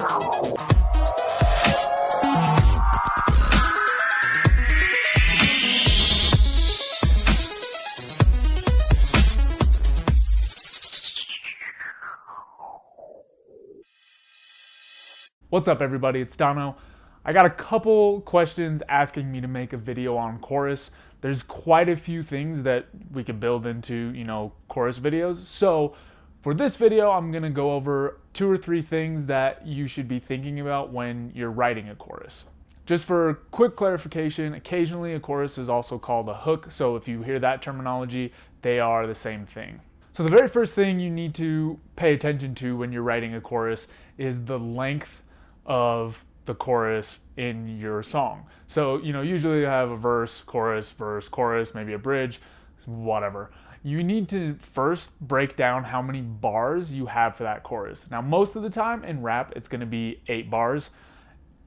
What's up everybody, it's Dono. I got a couple questions asking me to make a video on chorus. There's quite a few things that we could build into, chorus videos. So for this video, I'm gonna go over 2 or 3 things that you should be thinking about when you're writing a chorus. Just for quick clarification, occasionally a chorus is also called a hook. So if you hear that terminology, they are the same thing. So the very first thing you need to pay attention to when you're writing a chorus is the length of the chorus in your song. So, usually you have a verse, chorus, maybe a bridge, whatever. You need to first break down how many bars you have for that chorus. Now, most of the time in rap, it's gonna be 8 bars.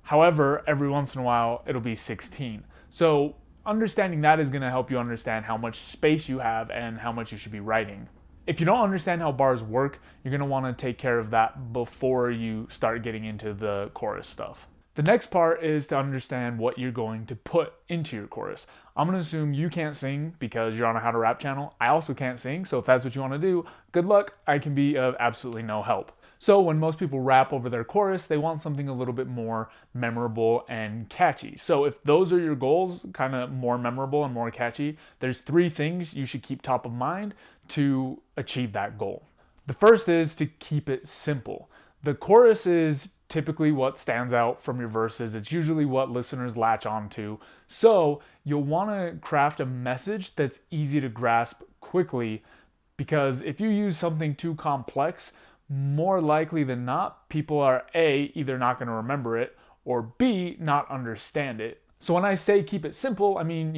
However, every once in a while, it'll be 16. So understanding that is gonna help you understand how much space you have and how much you should be writing. If you don't understand how bars work, you're gonna wanna take care of that before you start getting into the chorus stuff. The next part is to understand what you're going to put into your chorus. I'm gonna assume you can't sing because you're on a How to Rap channel. I also can't sing, so if that's what you wanna do, good luck. I can be of absolutely no help. So when most people rap over their chorus, they want something a little bit more memorable and catchy. So if those are your goals, kind of more memorable and more catchy, there's 3 things you should keep top of mind to achieve that goal. The first is to keep it simple. The chorus is typically what stands out from your verses. It's usually what listeners latch onto. So you'll want to craft a message that's easy to grasp quickly, because if you use something too complex, more likely than not, people are A, either not going to remember it, or B, not understand it. So when I say keep it simple, I mean,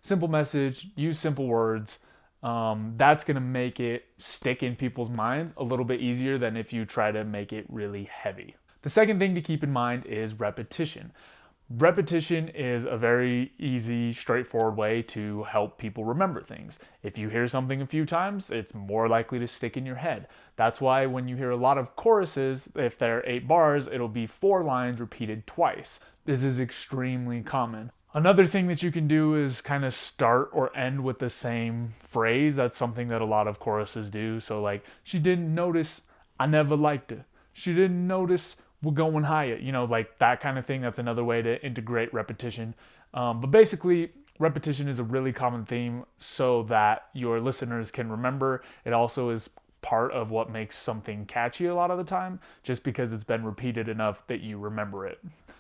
simple message, use simple words. That's going to make it stick in people's minds a little bit easier than if you try to make it really heavy. The second thing to keep in mind is repetition. Repetition is a very easy, straightforward way to help people remember things. If you hear something a few times, it's more likely to stick in your head. That's why when you hear a lot of choruses, if they're 8 bars, it'll be 4 lines repeated twice. This is extremely common. Another thing that you can do is kind of start or end with the same phrase. That's something that a lot of choruses do. So like, she didn't notice I never liked her. She didn't notice we're going higher. Like that kind of thing. That's another way to integrate repetition. But basically, repetition is a really common theme so that your listeners can remember. It also is part of what makes something catchy a lot of the time, just because it's been repeated enough that you remember it.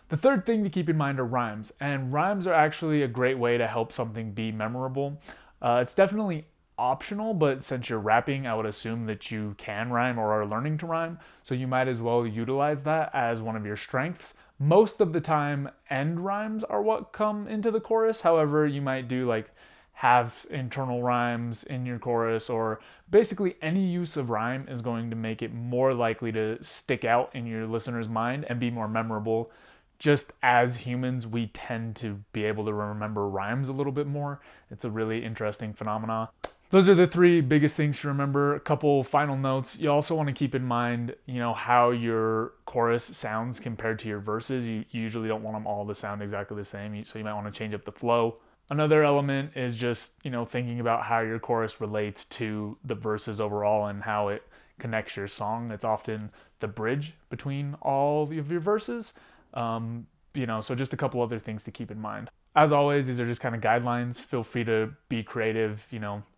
The third thing to keep in mind are rhymes, and rhymes are actually a great way to help something be memorable. It's definitely optional, but since you're rapping, I would assume that you can rhyme or are learning to rhyme, so you might as well utilize that as one of your strengths. Most of the time, end rhymes are what come into the chorus. However, you might do like have internal rhymes in your chorus, or basically any use of rhyme is going to make it more likely to stick out in your listener's mind and be more memorable. Just as humans, we tend to be able to remember rhymes a little bit more. It's a really interesting phenomenon. Those are the 3 biggest things to remember. A couple final notes. You also want to keep in mind, how your chorus sounds compared to your verses. You usually don't want them all to sound exactly the same, so you might want to change up the flow. Another element is just, thinking about how your chorus relates to the verses overall and how it connects your song. It's often the bridge between all of your verses. So just a couple other things to keep in mind. As always, these are just kind of guidelines. Feel free to be creative,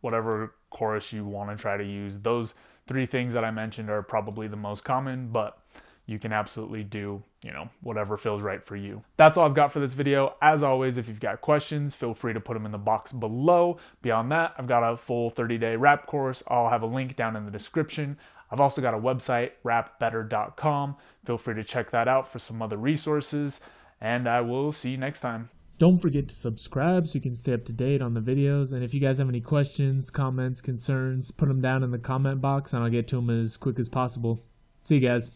whatever chorus you want to try to use. Those 3 things that I mentioned are probably the most common, but you can absolutely do, whatever feels right for you. That's all I've got for this video. As always, if you've got questions, feel free to put them in the box below. Beyond that, I've got a full 30-day rap course. I'll have a link down in the description. I've also got a website, rapbetter.com. Feel free to check that out for some other resources, and I will see you next time. Don't forget to subscribe so you can stay up to date on the videos. And if you guys have any questions, comments, concerns, put them down in the comment box and I'll get to them as quick as possible. See you guys.